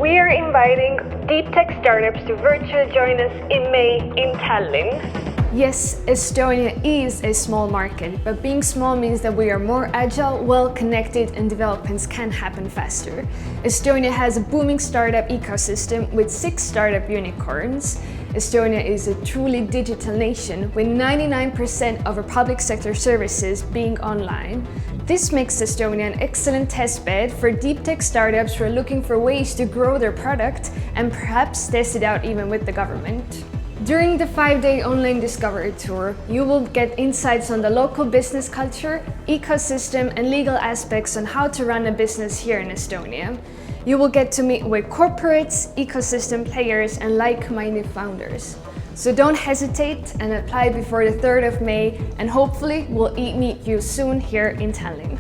we are inviting deep tech startups to virtually join us in May in Tallinn. Yes, Estonia is a small market, but being small means that we are more agile, well-connected, and developments can happen faster. Estonia has a booming startup ecosystem with 6 startup unicorns. Estonia is a truly digital nation with 99% of our public sector services being online. This makes Estonia an excellent testbed for deep tech startups who are looking for ways to grow their product and perhaps test it out even with the government. During the 5-day online discovery tour, you will get insights on the local business culture, ecosystem, and legal aspects on how to run a business here in Estonia. You will get to meet with corporates, ecosystem players, and like-minded founders. So don't hesitate and apply before the 3rd of May, and hopefully we'll meet you soon here in Tallinn.